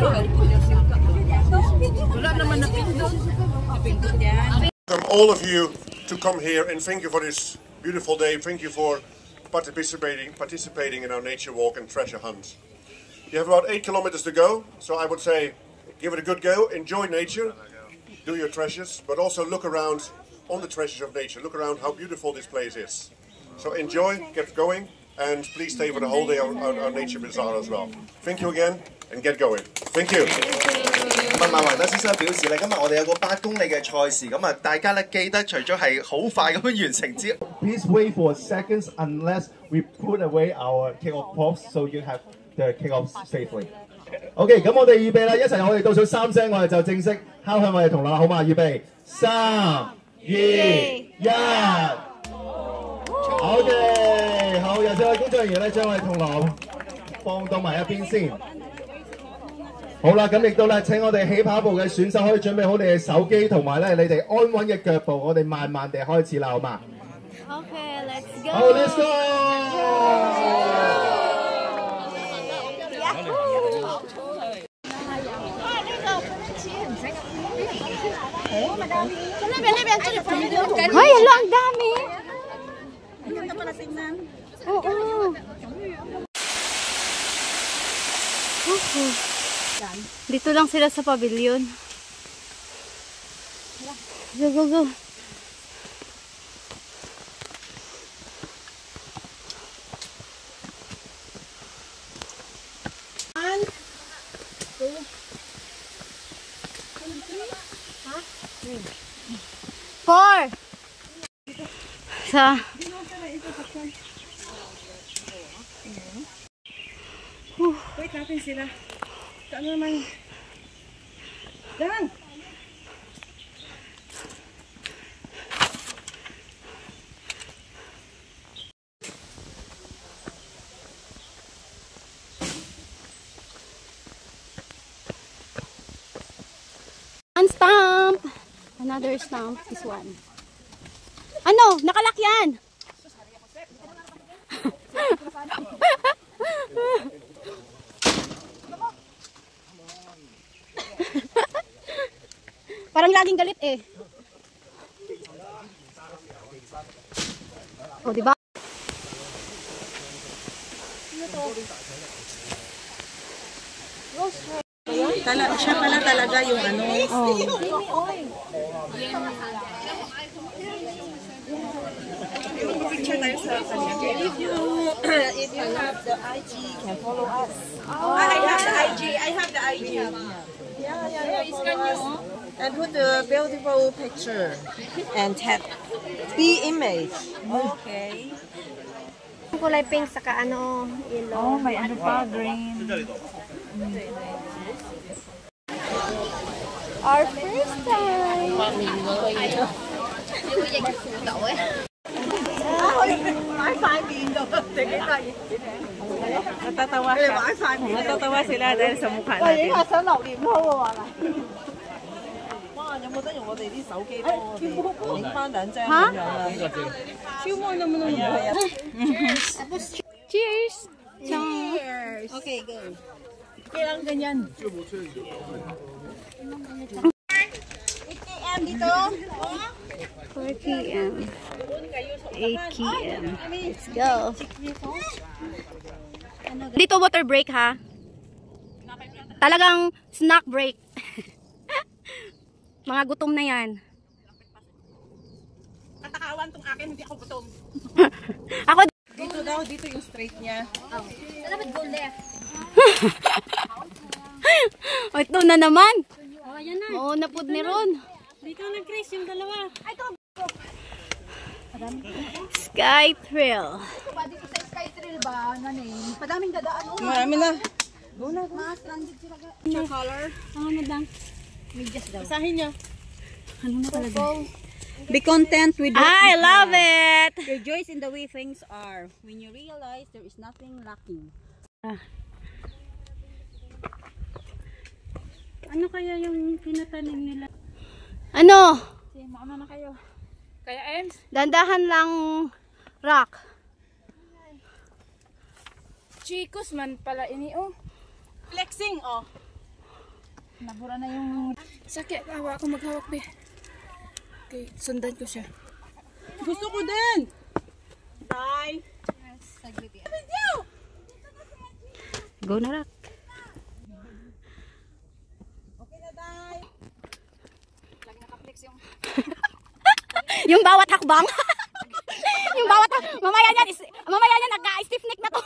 Welcome all of you to come here and thank you for this beautiful day. Thank you for participating in our nature walk and treasure hunt. You have about 8 kilometers to go, so I would say give it a good go, enjoy nature, do your treasures, but also look around on the treasures of nature. Look around how beautiful this place is. So enjoy, get going, and please stay for the whole day on our nature bazaar as well. Thank you again, and get going. Thank you. 問馬維德先生表示咧，今日我哋有個8公里嘅賽事，咁啊大家咧記得除咗係好快咁樣完成之，Please wait for seconds unless we put away our kick-off props, so you have the kick-off safely. OK， 咁我哋預備啦，一齊我哋倒數3聲，我哋就正式敲響我哋銅鑼啦，好嘛？預備3、2、1。OK， 好，有請我哋工作人員咧將我哋銅鑼放到埋一邊先。好啦，咁亦都咧請我哋起跑步嘅選手可以準備好你嘅手機同埋咧你哋安穩嘅腳步，我哋慢慢地開始啦，好嘛 ？OK，let's go。好 ，let's go。Ay, hala, ang dami. Oo. Dito lang sila sa pavilion. Go, go, go. Four. Sa. Wait natin sila. Ano naman? Dan! One stamp. Another stamp. This one. Ano? Nakalak yan! Parang laging galit eh. Oh, diba? Siya pala talaga yung ano. Oh. Picture tayo sa kanya. If you have the IG, you can follow us. Oh. I have the IG. I have the IG. Yeah. Scan you. And put the beautiful picture and tap the image. Okay. Kulay pink saka ano, yellow. Oh, may ano pa, green. Our first time. Natatawa sila dahil sa mukha natin. Wow, 有冇得用我哋啲手機幫我哋影翻兩張咁樣啊？超開能不能用啊 Cheers! Cheers! Okay, go. Kailangan ganyan. 8 km dito. 4 km. 8 km. Let's go. Dito water break ha. Talagang snack break. Mga gutom na yan. Katakawan tong akin, hindi ako gutom. Ako dito daw, dito yung straight niya. dapat go left. Oh, ito na naman. Oh, yan na. Oo, napod ni Ron. Dito na, Chris, yung dalawa. Ay, ito. Sky Thrill. Dito sa Sky Thrill ba, nanin? Padaming dadaan. Marami na. Mas stranded sila. Picture color. Ano daw? Basahin niya. Ano na talaga? Be content with what I love it. Rejoice in the way things are. When you realize there is nothing lacking. Ano kaya yung tinatanim nila? Ano? Mauna na kayo. Kaya Ems? Dandahan lang rock. Chicos man pala ini oh. Flexing oh. Nabura na yung... Sakit, hawa ako maghawak, be. Okay, sundan ko siya. Gusto ko din! Bye! Go na rak. Okay na, Day! Lagi nakaplex yung... Yung bawat hakbang. Yung bawat mamaya niyan nagka-stiff neck na to.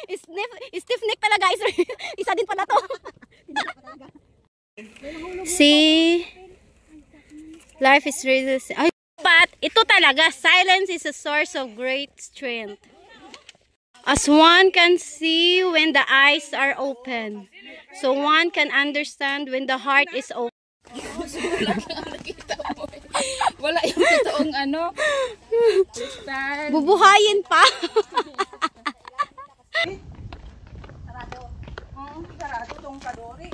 Stiff neck talaga guys. Isa din pala to. See? Life is really... But ito talaga, silence is a source of great strength. As one can see when the eyes are open, so one can understand when the heart is open. Wala yung totoong ano. Bubuhayin pa. Sarado tong kadori.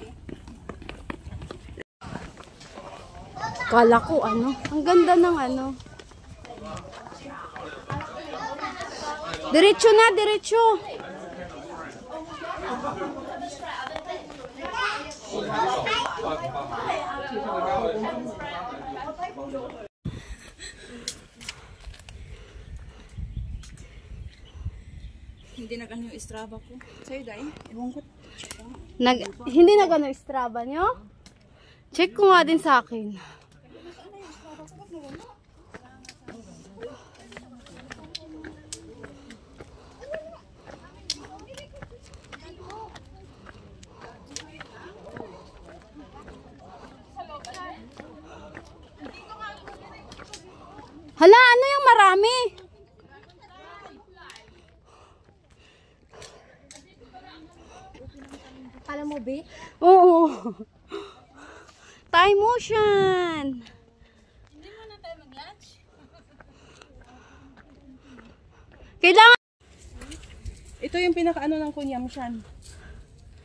Kala ko ano, ang ganda ng ano. Diretso na, diretso. Hindi na ganun yung Strava ko. Sa'yo, Day? Ewan ko. Hindi na gano'n Strava nyo? Check ko nga din sa akin. Hala, ano yung marami? Alam mo, be? Oo. Thai motion. Hindi mo na tayo mag-lunch? Kailangan. Ito yung pinaka-ano ng kunyamshan.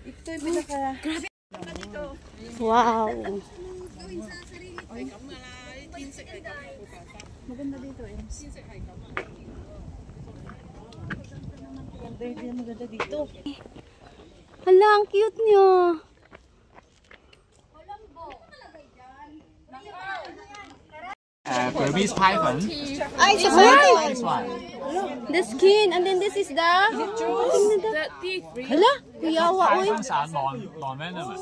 Ito yung pinaka... Grabe! Wow. Maganda dito eh. Maganda dito. Hala, ang cute niya. Burmese python. Ay, This one. the skin, and then this is the... The teeth. Hala, kuyawa, oy. Pythons are non-venomous,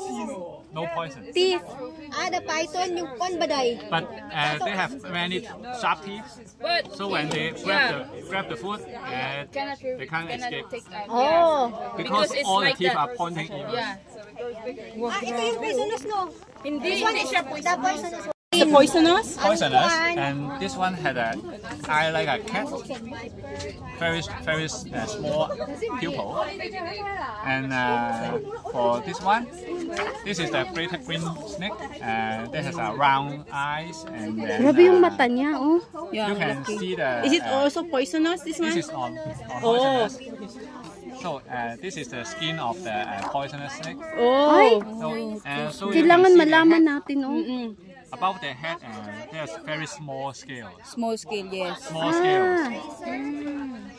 no poison. Teeth. The python yung kon baday. But they have many sharp teeth, so when they grab the food, they can't escape Oh. because all the teeth are pointing inwards. Ito yung poisonous no. Hindi siya The poisonous one. The poisonous? Poisonous, and this one had an eye like a cat, very small pupil. And for this one, this is the greater green snake. This has a round eyes, and then, Grabe yung mata niya, oh. you can see the. Is it also poisonous, this one? This is on poisonous. So this is the skin of the poisonous snake. Ay, So kailangan you can see malaman the natin, oh. head. Above the head, there's very small scales. Small scale, yes. Small scales.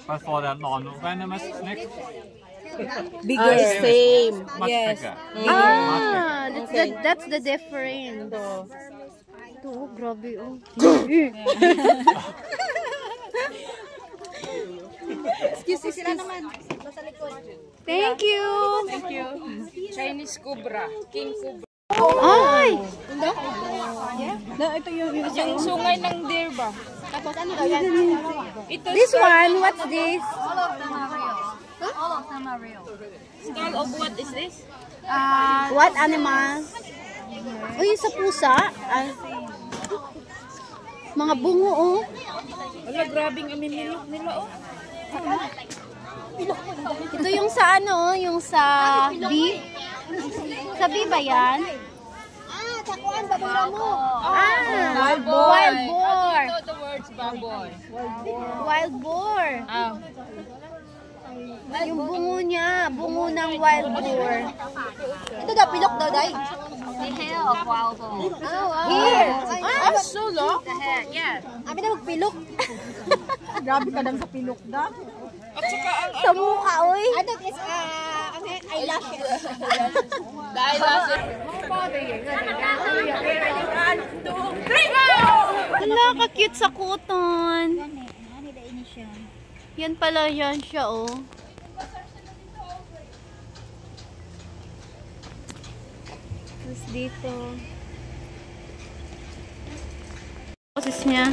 But for the non-venomous snake, Bigger. Same. much Yes. bigger. Ah, that's the difference. Ito, oh, grabe, oh. Excuse me, sila naman. Thank you. Thank you. Chinese cobra. King cobra. Ay! Ito yung sungay ng deer ba? Tapos ano daw yan? Ito This one, what's this? All of them are real. skull of what is this? What animal? Uy, sa pusa? Ah, mga bungo, oh. Wala, grabing amimilok nila, oh. Ito yung sa ano, yung sa bee. Sa bee ba yan? Takuan, babura mo. Wild boar. Wild boar. Ito the words baboy. Wild boar. Yung bungo niya, bungo ng wild boar. Ito daw, pilok daw, day. The hair of wild boar. Here. Solo? The hair, yeah. Amin na magpilok. Grabe ka lang sa pilok da. At saka ang Sa mukha, uy. Ano is, eyelashes. The eyelashes. Hala, ka-cute sa kuton. Yan pala yan siya, oh. Tapos dito. Boses niya.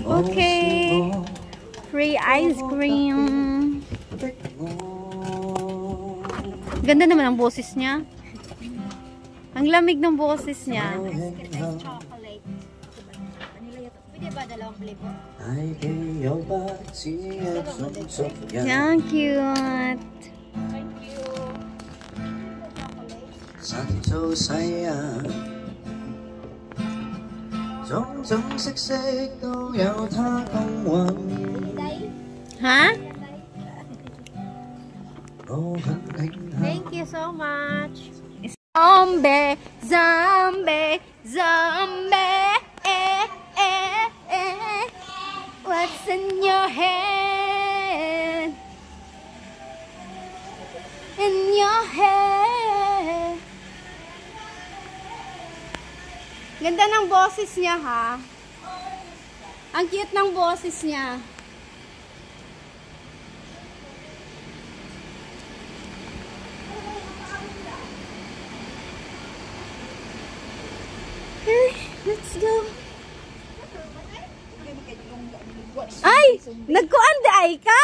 Okay. Free ice cream. Ganda naman ang boses niya. Ang lamig ng boses niya. Chocolate. Pwede ba dalawang flavor? Yan, cute. 實做世人，種種色色都有它公允。 Ha? 我很慶幸。 Thank you so much. Zombie, zombie, zombie. What's in your hand? In your hand. Ganda ng boses niya, ha? Ang cute ng boses niya. Okay, let's go. Ay! Nagkuan di ay ka?